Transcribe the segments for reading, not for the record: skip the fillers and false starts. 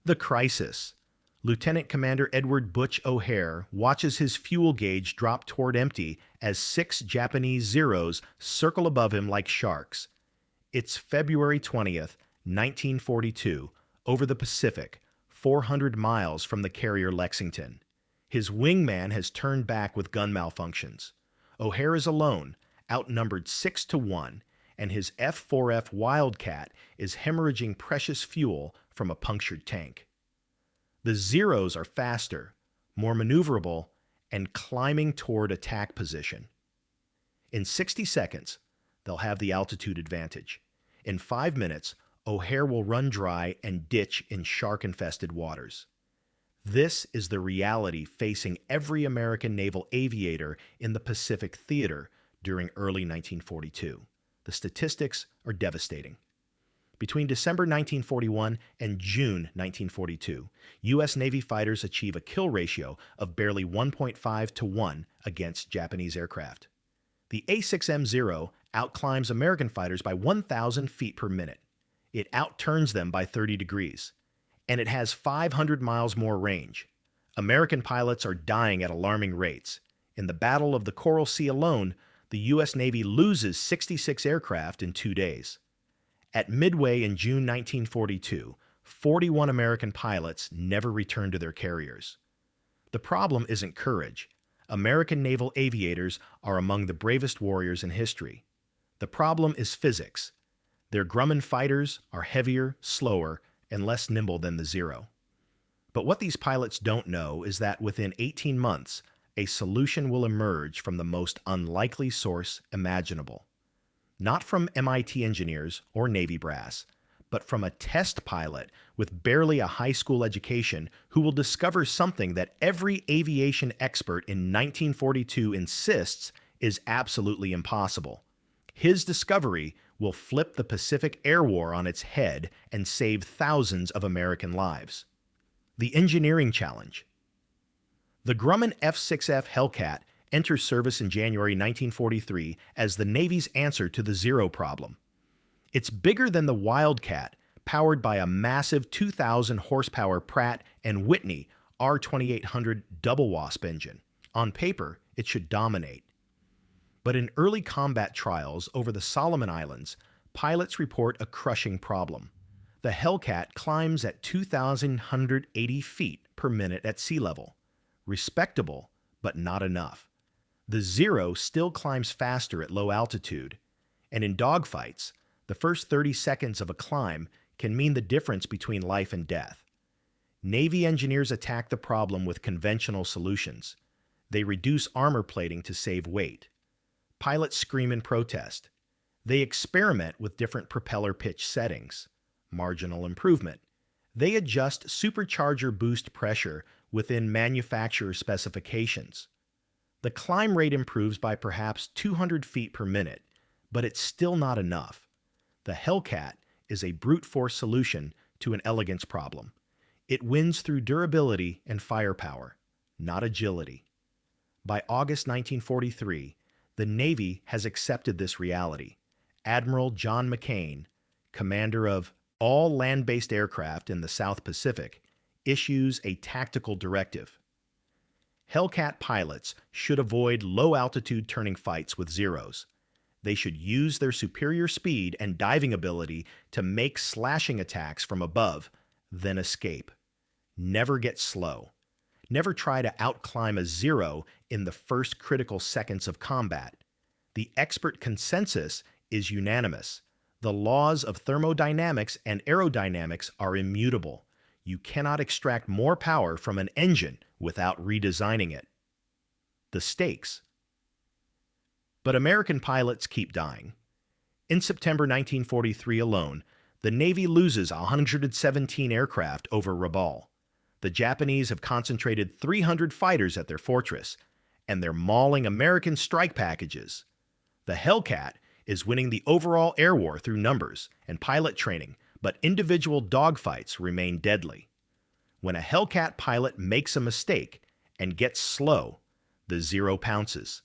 The crisis. Lieutenant Commander Edward Butch O'Hare watches his fuel gauge drop toward empty as 6 Japanese Zeros circle above him like sharks. It's February 20th, 1942, over the Pacific, 400 miles from the carrier Lexington. His wingman has turned back with gun malfunctions. O'Hare is alone, outnumbered 6-1, and his F-4F Wildcat is hemorrhaging precious fuel from a punctured tank. The Zeros are faster, more maneuverable, and climbing toward attack position. In 60 seconds, they'll have the altitude advantage. In 5 minutes, O'Hare will run dry and ditch in shark-infested waters. This is the reality facing every American naval aviator in the Pacific theater during early 1942. The statistics are devastating. Between December 1941 and June 1942, U.S. Navy fighters achieve a kill ratio of barely 1.5-1 against Japanese aircraft. The A6M-0 outclimbs American fighters by 1,000 feet per minute. It outturns them by 30 degrees. And it has 500 miles more range. American pilots are dying at alarming rates. In the Battle of the Coral Sea alone, the U.S. Navy loses 66 aircraft in 2 days. At Midway in June 1942, 41 American pilots never returned to their carriers. The problem isn't courage. American naval aviators are among the bravest warriors in history. The problem is physics. Their Grumman fighters are heavier, slower, and less nimble than the Zero. But what these pilots don't know is that within 18 months, a solution will emerge from the most unlikely source imaginable. Not from MIT engineers or Navy brass, but from a test pilot with barely a high school education who will discover something that every aviation expert in 1942 insists is absolutely impossible. His discovery will flip the Pacific Air War on its head and save thousands of American lives. The engineering challenge. The Grumman F-6F Hellcat enters service in January 1943 as the Navy's answer to the Zero problem. It's bigger than the Wildcat, powered by a massive 2,000 horsepower Pratt & Whitney R2800 double wasp engine. On paper, it should dominate. But in early combat trials over the Solomon Islands, pilots report a crushing problem. The Hellcat climbs at 2,180 feet per minute at sea level. Respectable, but not enough. The Zero still climbs faster at low altitude, and in dogfights, the first 30 seconds of a climb can mean the difference between life and death. Navy engineers attack the problem with conventional solutions. They reduce armor plating to save weight. Pilots scream in protest. They experiment with different propeller pitch settings. Marginal improvement. They adjust supercharger boost pressure within manufacturer specifications. The climb rate improves by perhaps 200 feet per minute, but it's still not enough. The Hellcat is a brute force solution to an elegance problem. It wins through durability and firepower, not agility. By August 1943, the Navy has accepted this reality. Admiral John McCain, commander of all land-based aircraft in the South Pacific, issues a tactical directive. Hellcat pilots should avoid low-altitude turning fights with Zeros. They should use their superior speed and diving ability to make slashing attacks from above, then escape. Never get slow. Never try to outclimb a Zero in the first critical seconds of combat. The expert consensus is unanimous. The laws of thermodynamics and aerodynamics are immutable. You cannot extract more power from an engine without redesigning it. The stakes. But American pilots keep dying. In September 1943 alone, the Navy loses 117 aircraft over Rabaul. The Japanese have concentrated 300 fighters at their fortress, and they're mauling American strike packages. The Hellcat is winning the overall air war through numbers and pilot training, but individual dogfights remain deadly. When a Hellcat pilot makes a mistake and gets slow, the Zero pounces.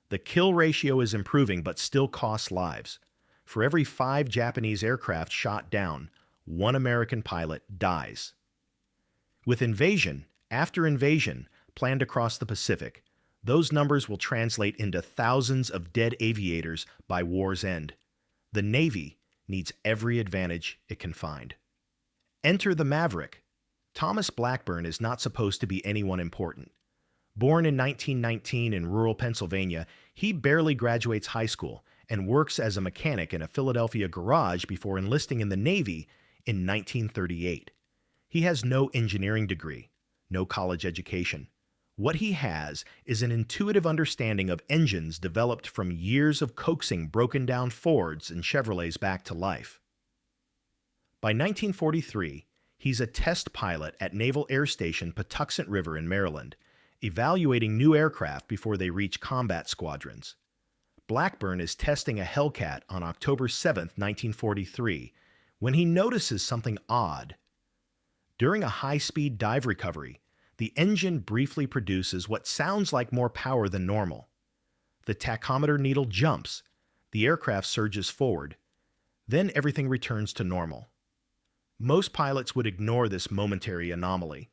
The kill ratio is improving but still costs lives. For every 5 Japanese aircraft shot down, 1 American pilot dies. With invasion after invasion planned across the Pacific, those numbers will translate into thousands of dead aviators by war's end. The Navy needs every advantage it can find. Enter the Maverick. Thomas Blackburn is not supposed to be anyone important. Born in 1919 in rural Pennsylvania, he barely graduates high school and works as a mechanic in a Philadelphia garage before enlisting in the Navy in 1938. He has no engineering degree, no college education. What he has is an intuitive understanding of engines developed from years of coaxing broken down Fords and Chevrolets back to life. By 1943, he's a test pilot at Naval Air Station Patuxent River in Maryland, evaluating new aircraft before they reach combat squadrons. Blackburn is testing a Hellcat on October 7, 1943, when he notices something odd. During a high-speed dive recovery, the engine briefly produces what sounds like more power than normal. The tachometer needle jumps, the aircraft surges forward, then everything returns to normal. Most pilots would ignore this momentary anomaly.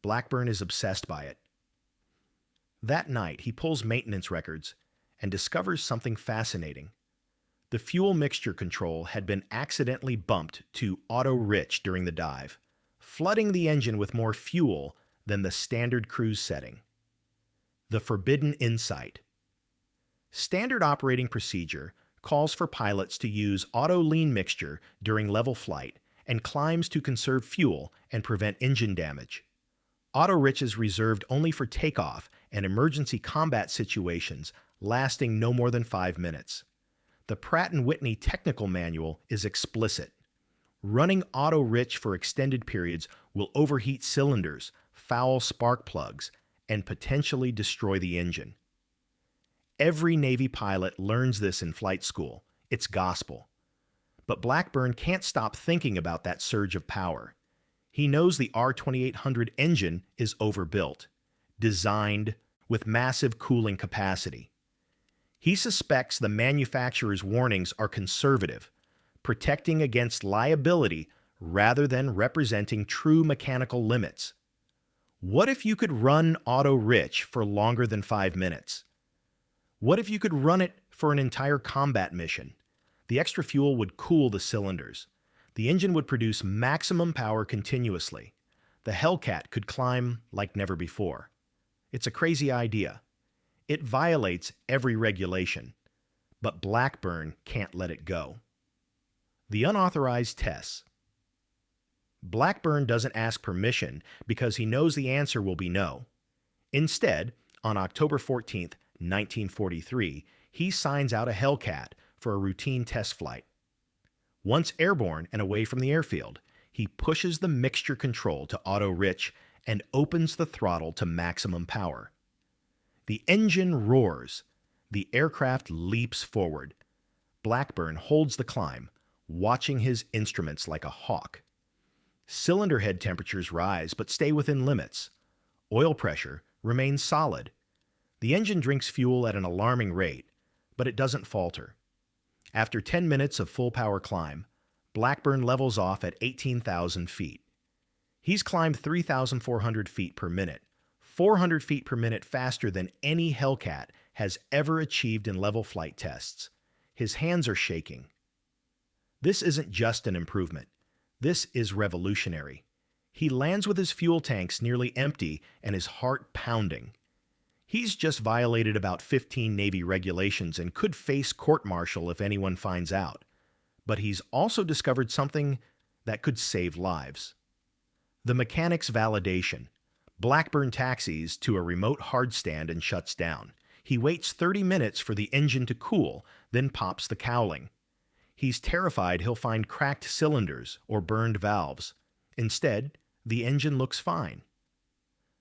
Blackburn is obsessed by it. That night, he pulls maintenance records and discovers something fascinating. The fuel mixture control had been accidentally bumped to auto-rich during the dive, flooding the engine with more fuel than the standard cruise setting. The forbidden insight. Standard operating procedure calls for pilots to use auto-lean mixture during level flight and climbs to conserve fuel and prevent engine damage. Auto-rich is reserved only for takeoff and emergency combat situations lasting no more than 5 minutes. The Pratt & Whitney technical manual is explicit. Running auto-rich for extended periods will overheat cylinders, foul spark plugs, and potentially destroy the engine. Every Navy pilot learns this in flight school. It's gospel. But Blackburn can't stop thinking about that surge of power. He knows the R2800 engine is overbuilt, designed with massive cooling capacity. He suspects the manufacturer's warnings are conservative, protecting against liability rather than representing true mechanical limits. What if you could run auto-rich for longer than 5 minutes? What if you could run it for an entire combat mission? The extra fuel would cool the cylinders. The engine would produce maximum power continuously. The Hellcat could climb like never before. It's a crazy idea. It violates every regulation, but Blackburn can't let it go. The unauthorized tests. Blackburn doesn't ask permission because he knows the answer will be no. Instead, on October 14, 1943, he signs out a Hellcat for a routine test flight. Once airborne and away from the airfield, he pushes the mixture control to auto-rich and opens the throttle to maximum power. The engine roars. The aircraft leaps forward. Blackburn holds the climb, watching his instruments like a hawk. Cylinder head temperatures rise but stay within limits. Oil pressure remains solid. The engine drinks fuel at an alarming rate, but it doesn't falter. After 10 minutes of full power climb, Blackburn levels off at 18,000 feet. He's climbed 3,400 feet per minute, 400 feet per minute faster than any Hellcat has ever achieved in level flight tests. His hands are shaking. This isn't just an improvement. This is revolutionary. He lands with his fuel tanks nearly empty and his heart pounding. He's just violated about 15 Navy regulations and could face court-martial if anyone finds out. But he's also discovered something that could save lives. The mechanic's validation. Blackburn taxis to a remote hard stand and shuts down. He waits 30 minutes for the engine to cool, then pops the cowling. He's terrified he'll find cracked cylinders or burned valves. Instead, the engine looks fine.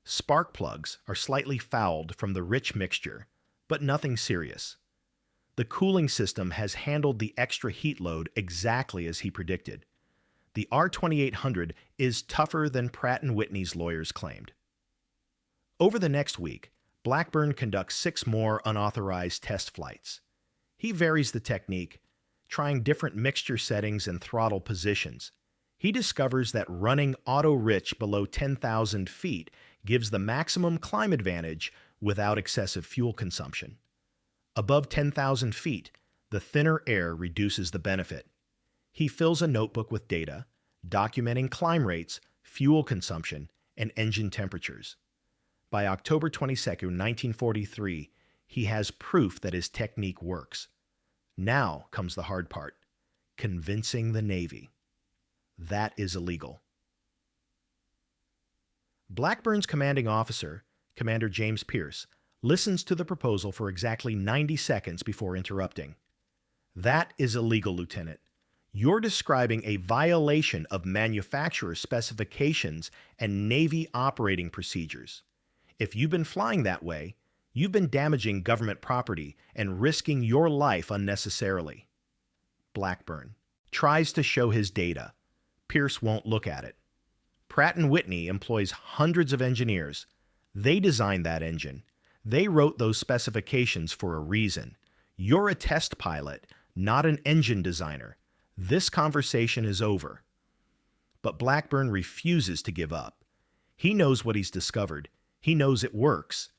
Spark plugs are slightly fouled from the rich mixture, but nothing serious. The cooling system has handled the extra heat load exactly as he predicted. The R2800 is tougher than Pratt & Whitney's lawyers claimed. Over the next week, Blackburn conducts 6 more unauthorized test flights. He varies the technique, trying different mixture settings and throttle positions. He discovers that running auto-rich below 10,000 feet gives the maximum climb advantage without excessive fuel consumption. Above 10,000 feet, the thinner air reduces the benefit. He fills a notebook with data, documenting climb rates, fuel consumption, and engine temperatures. By October 22, 1943, he has proof that his technique works. Now comes the hard part, convincing the Navy. That is illegal. Blackburn's commanding officer, Commander James Pierce, listens to the proposal for exactly 90 seconds before interrupting. That is illegal, Lieutenant. You're describing a violation of manufacturer specifications and Navy operating procedures. If you've been flying that way, you've been damaging government property and risking your life unnecessarily. Blackburn tries to show his data. Pierce won't look at it. Pratt & Whitney employs hundreds of engineers. They designed that engine. They wrote those specifications for a reason. You're a test pilot, not an engine designer. This conversation is over. But Blackburn refuses to give up. He knows what he's discovered. He knows it works.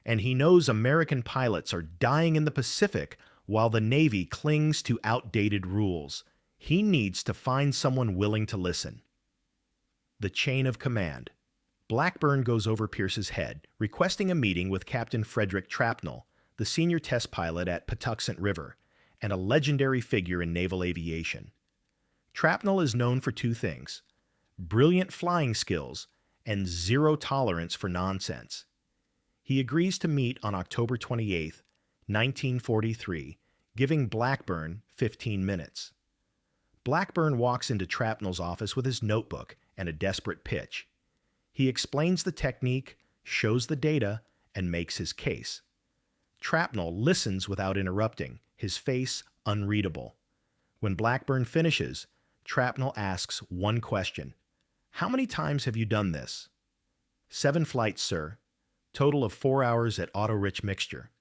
And he knows American pilots are dying in the Pacific while the Navy clings to outdated rules. He needs to find someone willing to listen. The chain of command. Blackburn goes over Pierce's head, requesting a meeting with Captain Frederick Trapnell, the senior test pilot at Patuxent River, and a legendary figure in naval aviation. Trapnell is known for two things: brilliant flying skills and zero tolerance for nonsense. He agrees to meet on October 28, 1943, giving Blackburn 15 minutes. Blackburn walks into Trapnell's office with his notebook and a desperate pitch. He explains the technique, shows the data, and makes his case. Trapnell listens without interrupting, his face unreadable. When Blackburn finishes, Trapnell asks one question. How many times have you done this? 7 flights, sir. Total of 4 hours at auto-rich mixture.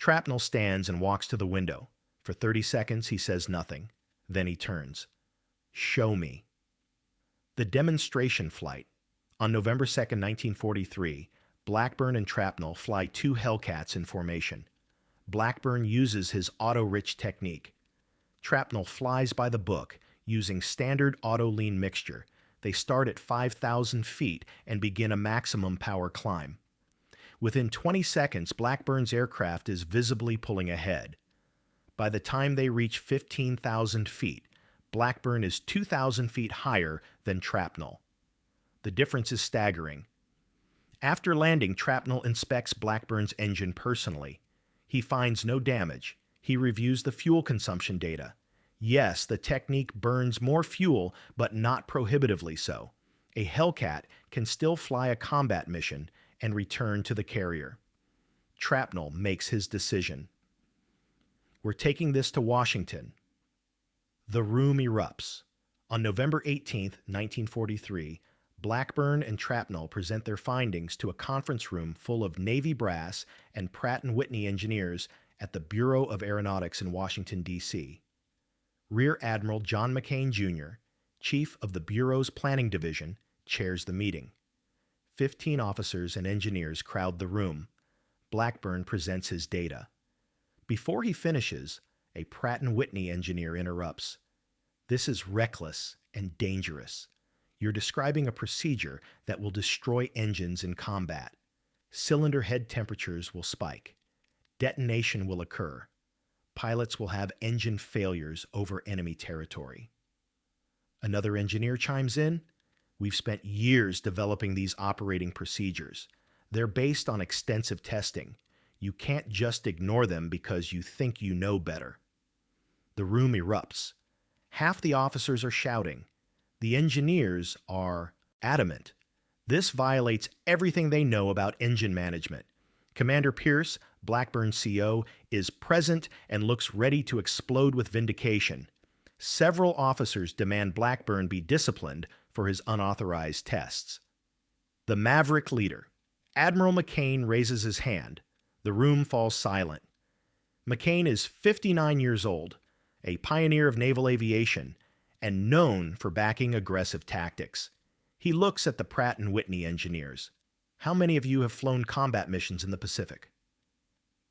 Trapnell stands and walks to the window. For 30 seconds, he says nothing. Then he turns. Show me. The demonstration flight. On November 2, 1943, Blackburn and Trapnell fly 2 Hellcats in formation. Blackburn uses his auto-rich technique. Trapnell flies by the book, using standard auto-lean mixture. They start at 5,000 feet and begin a maximum power climb. Within 20 seconds, Blackburn's aircraft is visibly pulling ahead. By the time they reach 15,000 feet, Blackburn is 2,000 feet higher than Trapnell. The difference is staggering. After landing, Trapnell inspects Blackburn's engine personally. He finds no damage. He reviews the fuel consumption data. Yes, the technique burns more fuel, but not prohibitively so. A Hellcat can still fly a combat mission and return to the carrier. Trapnell makes his decision. We're taking this to Washington. The room erupts. On November 18, 1943, Blackburn and Trapnell present their findings to a conference room full of Navy brass and Pratt & Whitney engineers at the Bureau of Aeronautics in Washington, D.C. Rear Admiral John McCain, Jr., chief of the Bureau's Planning Division, chairs the meeting. 15 officers and engineers crowd the room. Blackburn presents his data. Before he finishes, a Pratt & Whitney engineer interrupts. This is reckless and dangerous. You're describing a procedure that will destroy engines in combat. Cylinder head temperatures will spike. Detonation will occur. Pilots will have engine failures over enemy territory. Another engineer chimes in. We've spent years developing these operating procedures. They're based on extensive testing. You can't just ignore them because you think you know better. The room erupts. Half the officers are shouting. The engineers are adamant. This violates everything they know about engine management. Commander Pierce, Blackburn's CO, is present and looks ready to explode with vindication. Several officers demand Blackburn be disciplined for his unauthorized tests. The maverick leader. Admiral McCain raises his hand. The room falls silent. McCain is 59 years old, a pioneer of naval aviation, and known for backing aggressive tactics. He looks at the Pratt & Whitney engineers. How many of you have flown combat missions in the Pacific?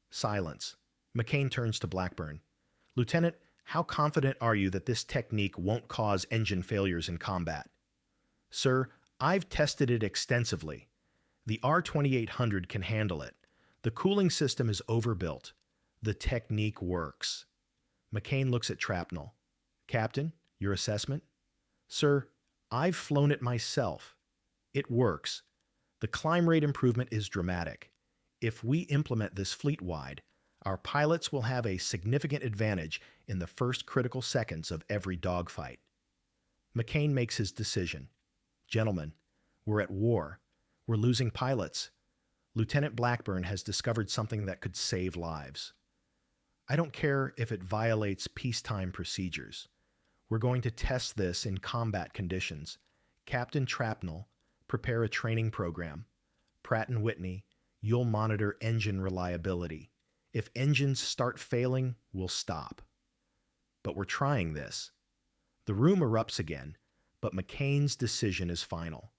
Silence. McCain turns to Blackburn. Lieutenant, how confident are you that this technique won't cause engine failures in combat? Sir, I've tested it extensively. The R-2800 can handle it. The cooling system is overbuilt. The technique works. McCain looks at Trapnell. Captain, your assessment? Sir, I've flown it myself. It works. The climb rate improvement is dramatic. If we implement this fleet-wide, our pilots will have a significant advantage in the first critical seconds of every dogfight. McCain makes his decision. Gentlemen, we're at war. We're losing pilots. Lieutenant Blackburn has discovered something that could save lives. I don't care if it violates peacetime procedures. We're going to test this in combat conditions. Captain Trapnell, prepare a training program. Pratt & Whitney, you'll monitor engine reliability. If engines start failing, we'll stop. But we're trying this. The room erupts again, but McCain's decision is final.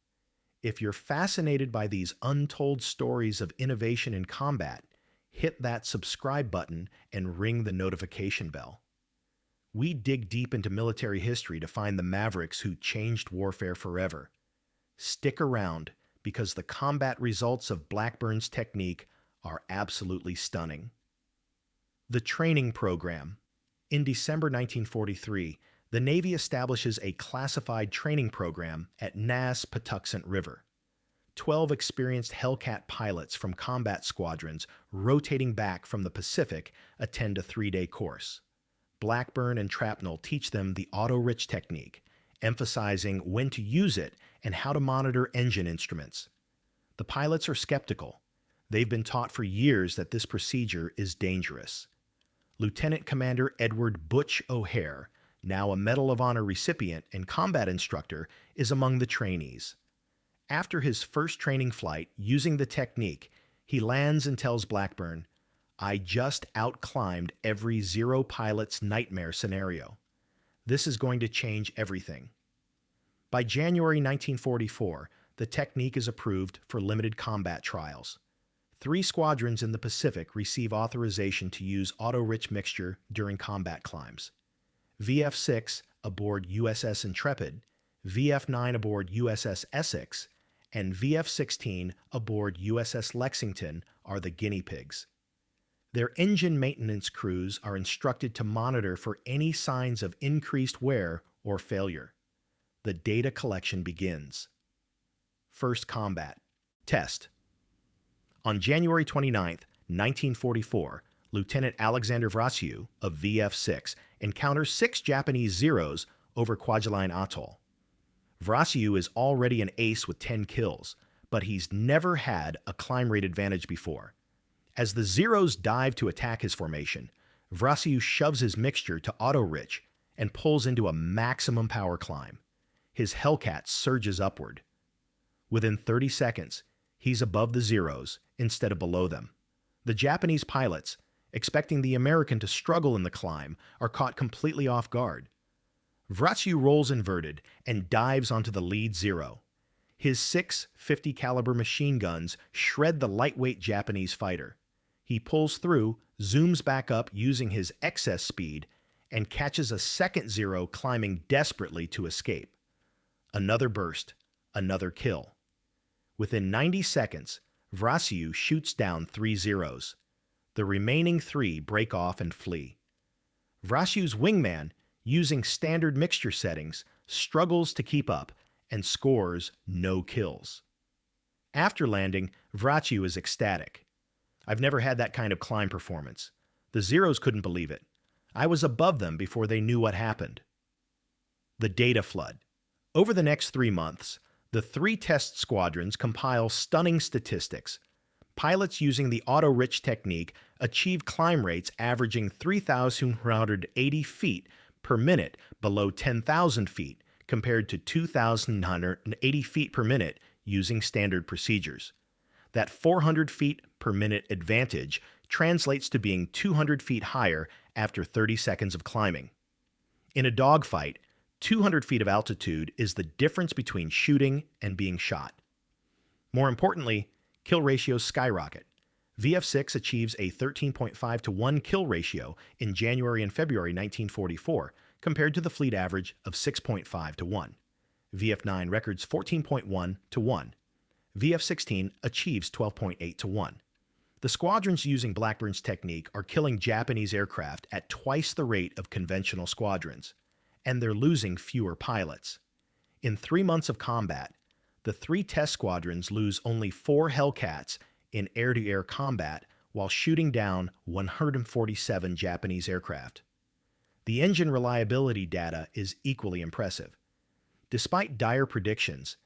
If you're fascinated by these untold stories of innovation in combat, hit that subscribe button and ring the notification bell. We dig deep into military history to find the mavericks who changed warfare forever. Stick around, because the combat results of Blackburn's technique are absolutely stunning. The training program. In December 1943, the Navy establishes a classified training program at Nass Patuxent River. 12 experienced Hellcat pilots from combat squadrons rotating back from the Pacific attend a 3-day course. Blackburn and Trapnell teach them the auto-rich technique, emphasizing when to use it and how to monitor engine instruments. The pilots are skeptical. They've been taught for years that this procedure is dangerous. Lieutenant Commander Edward Butch O'Hare, now a Medal of Honor recipient and combat instructor, is among the trainees. After his first training flight using the technique, he lands and tells Blackburn, "I just outclimbed every Zero pilot's nightmare scenario. This is going to change everything." By January 1944, the technique is approved for limited combat trials. 3 squadrons in the Pacific receive authorization to use auto-rich mixture during combat climbs. VF-6 aboard USS Intrepid, VF-9 aboard USS Essex, and VF-16 aboard USS Lexington are the guinea pigs. Their engine maintenance crews are instructed to monitor for any signs of increased wear or failure. The data collection begins. First combat. Test. On January 29, 1944, Lieutenant Alexander Vrasiu of VF-6 encounters 6 Japanese Zeros over Kwajalein Atoll. Vrasiu is already an ace with 10 kills, but he's never had a climb rate advantage before. As the Zeros dive to attack his formation, Vrasiu shoves his mixture to auto-rich and pulls into a maximum power climb. His Hellcat surges upward. Within 30 seconds, he's above the Zeros instead of below them. The Japanese pilots, expecting the American to struggle in the climb, are caught completely off guard. Vrasiu rolls inverted and dives onto the lead Zero. His 6 .50 caliber machine guns shred the lightweight Japanese fighter. He pulls through, zooms back up using his excess speed, and catches a second Zero climbing desperately to escape. Another burst, another kill. Within 90 seconds, Vrasiu shoots down 3 Zeros. The remaining 3 break off and flee. Vrasiu's wingman, using standard mixture settings, struggles to keep up and scores no kills. After landing, Vrasiu is ecstatic. "I've never had that kind of climb performance. The Zeros couldn't believe it. I was above them before they knew what happened." The data flood. Over the next 3 months, the 3 test squadrons compile stunning statistics. Pilots using the auto-rich technique achieve climb rates averaging 3,180 feet per minute below 10,000 feet, compared to 2,980 feet per minute using standard procedures. That 400 feet per minute advantage translates to being 200 feet higher after 30 seconds of climbing. In a dogfight, 200 feet of altitude is the difference between shooting and being shot. More importantly, kill ratios skyrocket. VF-6 achieves a 13.5 to 1 kill ratio in January and February 1944, compared to the fleet average of 6.5 to 1. VF-9 records 14.1 to 1. VF-16 achieves 12.8 to 1. The squadrons using Blackburn's technique are killing Japanese aircraft at twice the rate of conventional squadrons, and they're losing fewer pilots. In 3 months of combat, the 3 test squadrons lose only 4 Hellcats in air-to-air combat while shooting down 147 Japanese aircraft. The engine reliability data is equally impressive. Despite dire predictions,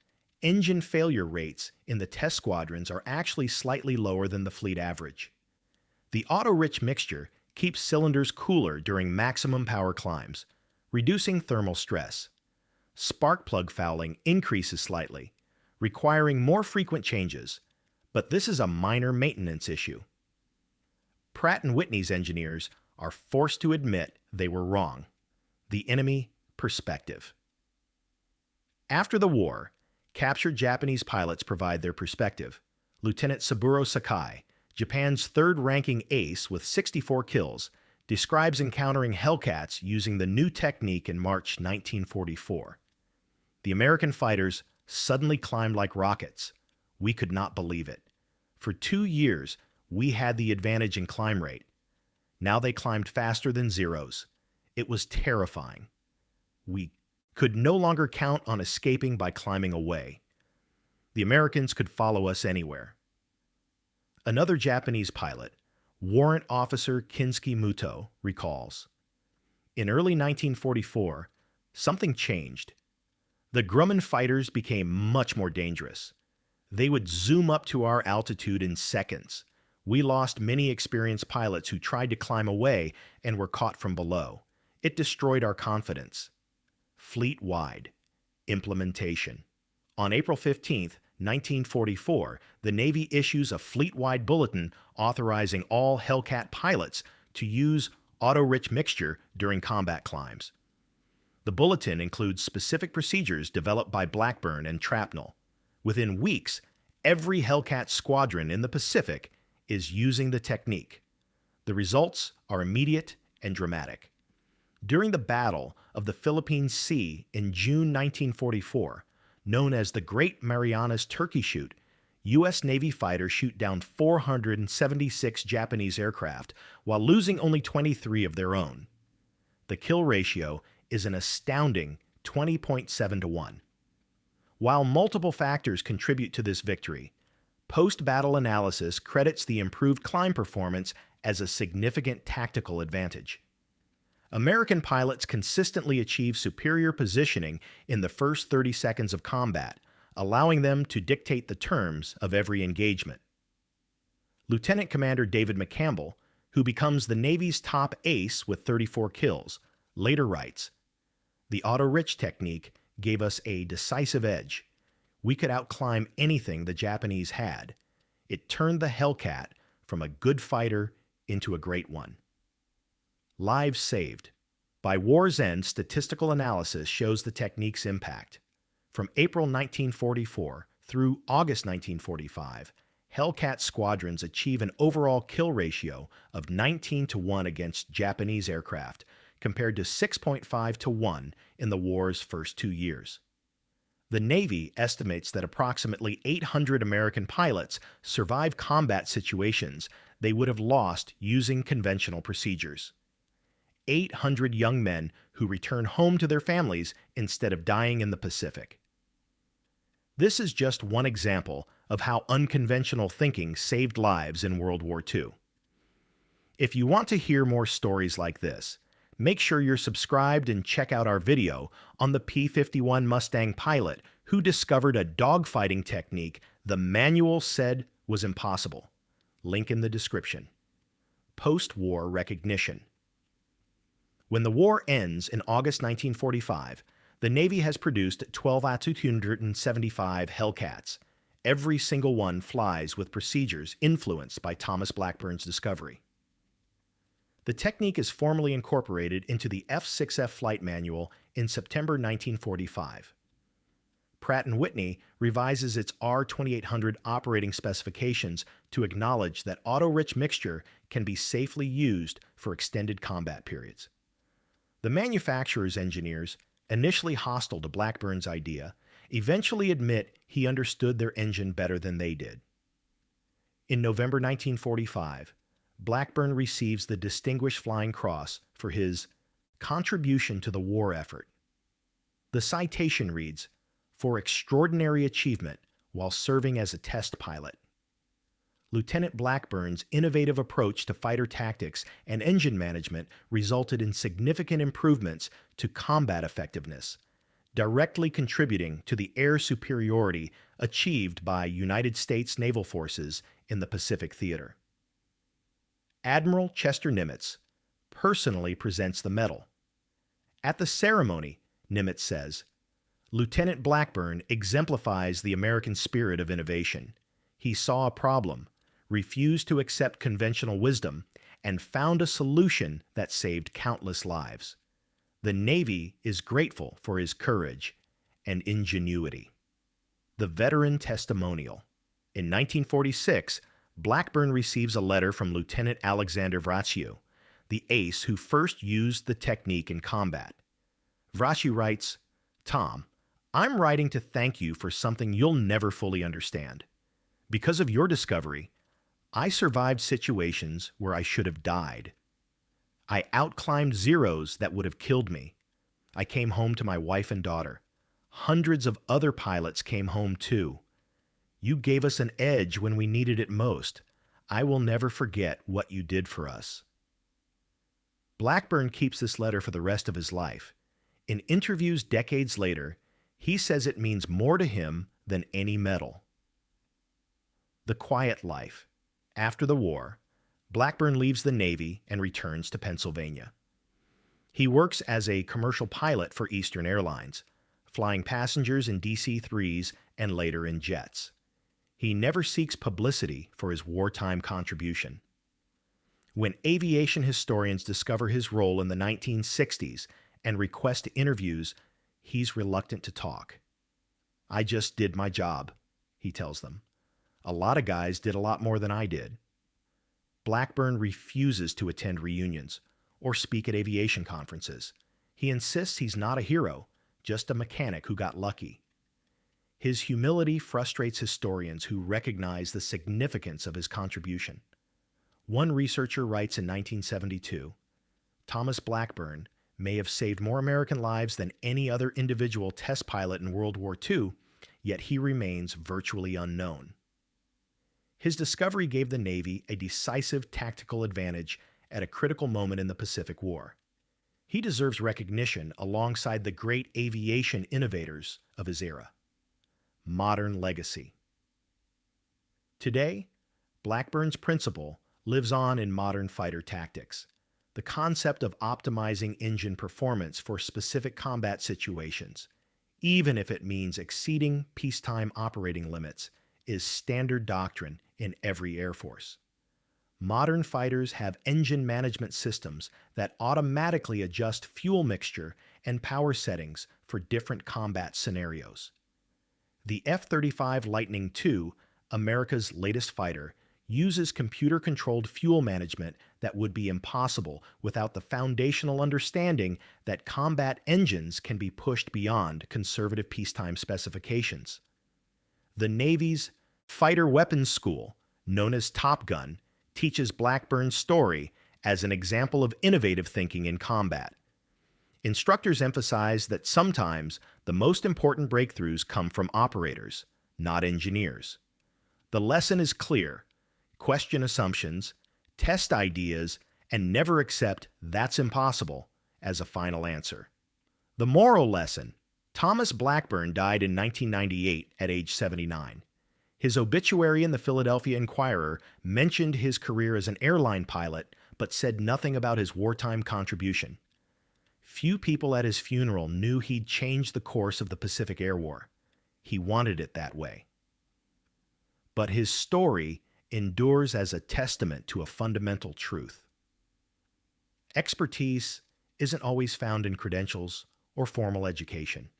engine failure rates in the test squadrons are actually slightly lower than the fleet average. The auto-rich mixture keeps cylinders cooler during maximum power climbs, reducing thermal stress. Spark plug fouling increases slightly, requiring more frequent changes, but this is a minor maintenance issue. Pratt & Whitney's engineers are forced to admit they were wrong. The enemy perspective. After the war, captured Japanese pilots provide their perspective. Lieutenant Saburo Sakai, Japan's third-ranking ace with 64 kills, describes encountering Hellcats using the new technique in March 1944. The American fighters suddenly climbed like rockets. We could not believe it. For 2 years, we had the advantage in climb rate. Now they climbed faster than Zeros. It was terrifying. We could no longer count on escaping by climbing away. The Americans could follow us anywhere. Another Japanese pilot, Warrant Officer Kinsuke Muto, recalls, "In early 1944, something changed. The Grumman fighters became much more dangerous. They would zoom up to our altitude in seconds. We lost many experienced pilots who tried to climb away and were caught from below. It destroyed our confidence." Fleet-wide implementation. On April 15, 1944, the Navy issues a fleet-wide bulletin authorizing all Hellcat pilots to use auto-rich mixture during combat climbs. The bulletin includes specific procedures developed by Blackburn and Trapnell. Within weeks, every Hellcat squadron in the Pacific is using the technique. The results are immediate and dramatic. During the Battle of the Philippine Sea in June 1944, known as the Great Marianas Turkey Shoot, U.S. Navy fighters shoot down 476 Japanese aircraft while losing only 23 of their own. The kill ratio is an astounding 20.7 to 1. While multiple factors contribute to this victory, post-battle analysis credits the improved climb performance as a significant tactical advantage. American pilots consistently achieve superior positioning in the first 30 seconds of combat, allowing them to dictate the terms of every engagement. Lieutenant Commander David McCampbell, who becomes the Navy's top ace with 34 kills, later writes, "The auto-rich technique gave us a decisive edge. We could outclimb anything the Japanese had. It turned the Hellcat from a good fighter into a great one." Lives saved. By war's end, statistical analysis shows the technique's impact. From April 1944 through August 1945, Hellcat squadrons achieve an overall kill ratio of 19 to 1 against Japanese aircraft, compared to 6.5 to 1 in the war's first 2 years. The Navy estimates that approximately 800 American pilots survive combat situations they would have lost using conventional procedures. 800 young men who return home to their families instead of dying in the Pacific. This is just one example of how unconventional thinking saved lives in World War II. If you want to hear more stories like this, make sure you're subscribed and check out our video on the P-51 Mustang pilot who discovered a dogfighting technique the manual said was impossible. Link in the description. Post-war recognition. When the war ends in August 1945, the Navy has produced 12,275 Hellcats. Every single one flies with procedures influenced by Thomas Blackburn's discovery. The technique is formally incorporated into the F-6F flight manual in September 1945. Pratt & Whitney revises its R2800 operating specifications to acknowledge that auto-rich mixture can be safely used for extended combat periods. The manufacturer's engineers, initially hostile to Blackburn's idea, eventually admit he understood their engine better than they did. In November 1945, Blackburn receives the Distinguished Flying Cross for his contribution to the war effort. The citation reads, "For extraordinary achievement while serving as a test pilot." Lieutenant Blackburn's innovative approach to fighter tactics and engine management resulted in significant improvements to combat effectiveness, directly contributing to the air superiority achieved by United States naval forces in the Pacific theater. Admiral Chester Nimitz personally presents the medal. At the ceremony, Nimitz says, "Lieutenant Blackburn exemplifies the American spirit of innovation. He saw a problem, refused to accept conventional wisdom, and found a solution that saved countless lives. The Navy is grateful for his courage and ingenuity." The Veteran Testimonial. In 1946, Blackburn receives a letter from Lieutenant Alexander Vrachio, the ace who first used the technique in combat. Vrachio writes, "Tom, I'm writing to thank you for something you'll never fully understand. Because of your discovery, I survived situations where I should have died. I outclimbed zeros that would have killed me. I came home to my wife and daughter. Hundreds of other pilots came home too. You gave us an edge when we needed it most. I will never forget what you did for us." Blackburn keeps this letter for the rest of his life. In interviews decades later, he says it means more to him than any medal. The quiet life. After the war, Blackburn leaves the Navy and returns to Pennsylvania. He works as a commercial pilot for Eastern Airlines, flying passengers in DC-3s and later in jets. He never seeks publicity for his wartime contribution. When aviation historians discover his role in the 1960s and request interviews, he's reluctant to talk. "I just did my job," he tells them. "A lot of guys did a lot more than I did." Blackburn refuses to attend reunions or speak at aviation conferences. He insists he's not a hero, just a mechanic who got lucky. His humility frustrates historians who recognize the significance of his contribution. One researcher writes in 1972, "Thomas Blackburn may have saved more American lives than any other individual test pilot in World War II, yet he remains virtually unknown." His discovery gave the Navy a decisive tactical advantage at a critical moment in the Pacific War. He deserves recognition alongside the great aviation innovators of his era. Modern legacy. Today, Blackburn's principle lives on in modern fighter tactics. The concept of optimizing engine performance for specific combat situations, even if it means exceeding peacetime operating limits, is standard doctrine in every Air Force. Modern fighters have engine management systems that automatically adjust fuel mixture and power settings for different combat scenarios. The F-35 Lightning II, America's latest fighter, uses computer-controlled fuel management that would be impossible without the foundational understanding that combat engines can be pushed beyond conservative peacetime specifications. The Navy's Fighter Weapons School, known as Top Gun, teaches Blackburn's story as an example of innovative thinking in combat. Instructors emphasize that sometimes the most important breakthroughs come from operators, not engineers. The lesson is clear: question assumptions, test ideas, and never accept "that's impossible" as a final answer. The moral lesson: Thomas Blackburn died in 1998 at age 79. His obituary in the Philadelphia Inquirer mentioned his career as an airline pilot, but said nothing about his wartime contribution. Few people at his funeral knew he'd changed the course of the Pacific Air War. He wanted it that way. But his story endures as a testament to a fundamental truth. Expertise isn't always found in credentials or formal education.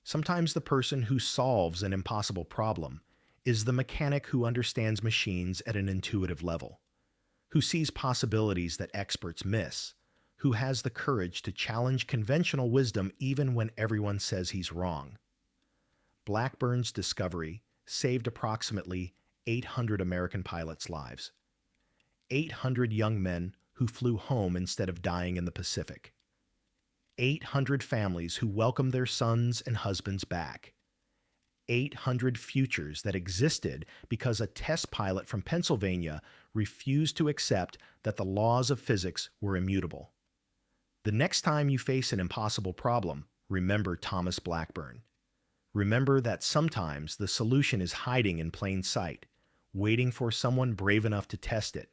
Sometimes the person who solves an impossible problem is the mechanic who understands machines at an intuitive level, who sees possibilities that experts miss, who has the courage to challenge conventional wisdom even when everyone says he's wrong. Blackburn's discovery saved approximately 800 American pilots' lives. 800 young men who flew home instead of dying in the Pacific. 800 families who welcomed their sons and husbands back. 800 futures that existed because a test pilot from Pennsylvania refused to accept that the laws of physics were immutable. The next time you face an impossible problem, remember Thomas Blackburn. Remember that sometimes the solution is hiding in plain sight, waiting for someone brave enough to test it.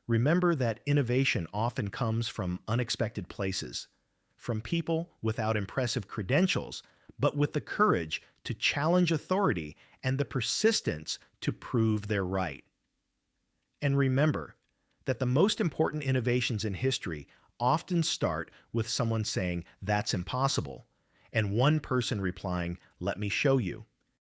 Remember that innovation often comes from unexpected places, from people without impressive credentials, but with the courage to challenge authority and the persistence to prove they're right. And remember that the most important innovations in history often start with someone saying, "That's impossible," and one person replying, "Let me show you."